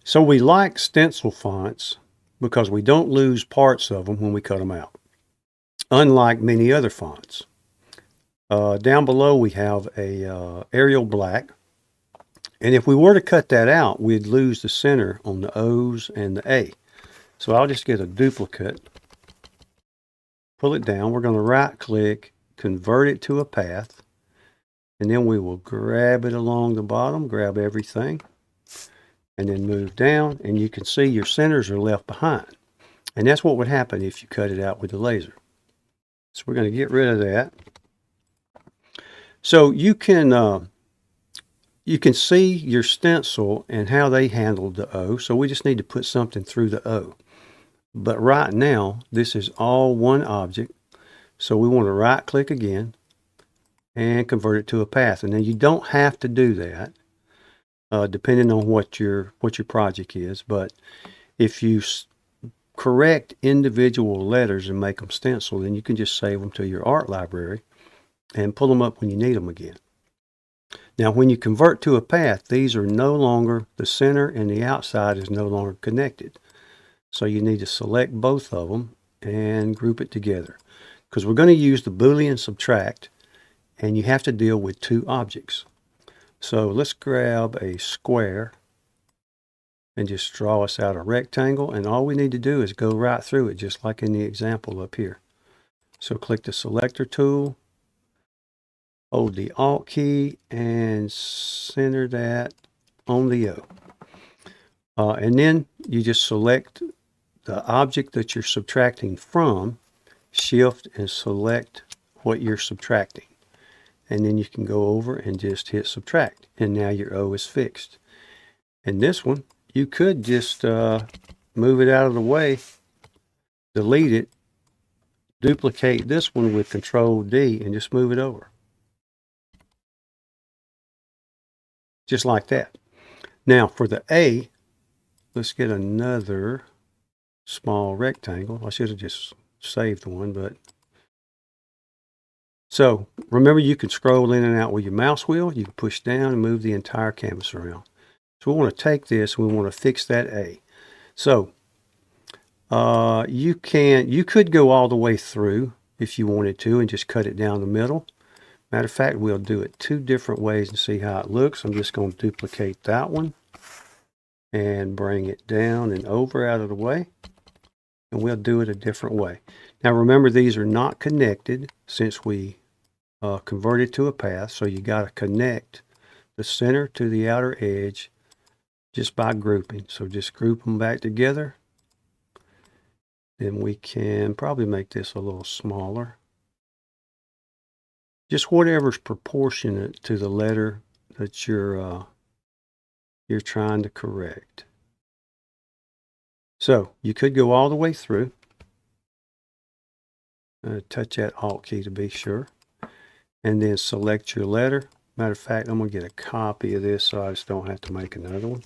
So we like stencil fonts because we don't lose parts of them when we cut them out, unlike many other fonts. Down below we have a Arial Black, and if we were to cut that out, we'd lose the center on the O's and the A. So I'll just get a duplicate, pull it down. We're going to right click, convert it to a path, and then we will grab it along the bottom, grab everything, and then move down, and you can see your centers are left behind. And that's what would happen if you cut it out with the laser. So we're going to get rid of that. So you can see your stencil and how they handled the O. So we just need to put something through the O. But right now, this is all one object. So we want to right click again and convert it to a path. And then you don't have to do that, depending on what your project is. But if you correct individual letters and make them stencil, then you can just save them to your art library and pull them up when you need them again. Now, when you convert to a path, these are no longer, the center and the outside is no longer connected. So you need to select both of them and group it together, because we're going to use the Boolean subtract, and you have to deal with two objects. So let's grab a square and just draw us out a rectangle, and all we need to do is go right through it, just like in the example up here. So click the selector tool, hold the Alt key, and center that on the O. And then you just select the object that you're subtracting from, shift and select what you're subtracting. And then you can go over and just hit subtract, and now your O is fixed. And this one, you could just move it out of the way, delete it, duplicate this one with Control D, and just move it over. Just like that. Now for the A, let's get another small rectangle. I should have just saved one, but so remember, you can scroll in and out with your mouse wheel. You can push down and move the entire canvas around. So we want to take this and we want to fix that A. So you could go all the way through if you wanted to and just cut it down the middle. Matter of fact, we'll do it two different ways and see how it looks. I'm just going to duplicate that one and bring it down and over out of the way. And we'll do it a different way. Now remember, these are not connected since we converted to a path. So you got to connect the center to the outer edge just by grouping. So just group them back together. Then we can probably make this a little smaller. Just whatever's proportionate to the letter that you're trying to correct. So you could go all the way through. Touch that Alt key to be sure. And then select your letter. Matter of fact, I'm going to get a copy of this so I just don't have to make another one.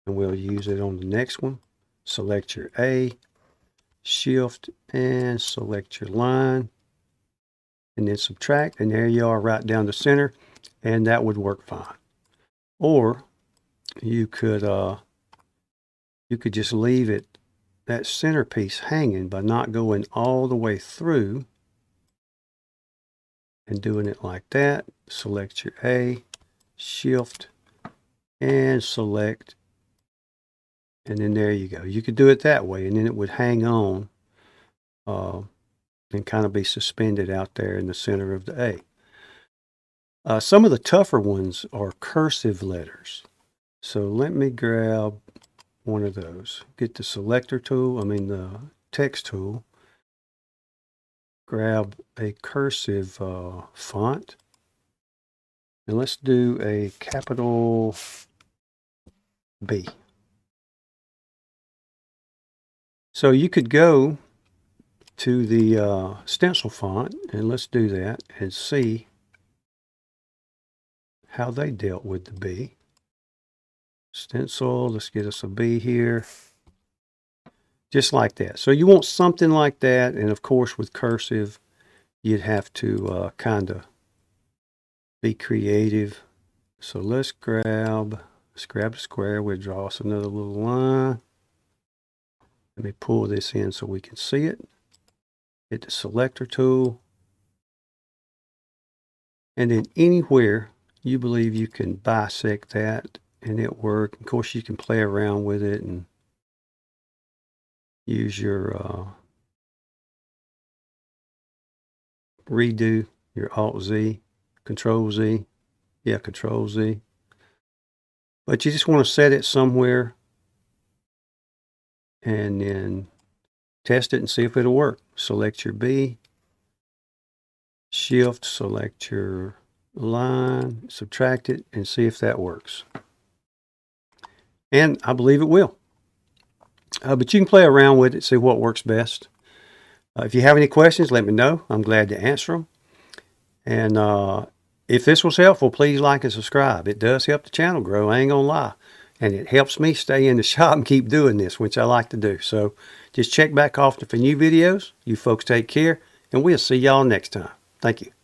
And we'll use it on the next one. Select your A, shift, and select your line. And then subtract, and there you are right down the center, and that would work fine. Or you could just leave it, that center piece, hanging by not going all the way through and doing it like that. Select your A, shift, and select, and then there you go. You could do it that way, and then it would hang on and kind of be suspended out there in the center of the A. Some of the tougher ones are cursive letters. So let me grab one of those. Get the selector tool, the text tool. Grab a cursive font. And let's do a capital B. So you could go to the stencil font, and let's do that and see how they dealt with the B. Stencil, let's get us a B here. Just like that. So you want something like that, and of course with cursive, you'd have to kind of be creative. So let's grab Let's grab the square. We'll draw us another little line. Let me pull this in so we can see it. Hit the selector tool. And then anywhere you believe you can bisect that and it work. Of course, you can play around with it and use your redo, your Alt-Z, Control-Z. Yeah, Control-Z. But you just want to set it somewhere and then test it and see if it'll work. Select your B, Shift, select your line, subtract it, and see if that works. And I believe it will. But you can play around with it, see what works best. If you have any questions, let me know. I'm glad to answer them. And if this was helpful, please like and subscribe. It does help the channel grow, I ain't gonna lie. And it helps me stay in the shop and keep doing this, which I like to do. So just check back often for new videos. You folks take care, and we'll see y'all next time. Thank you.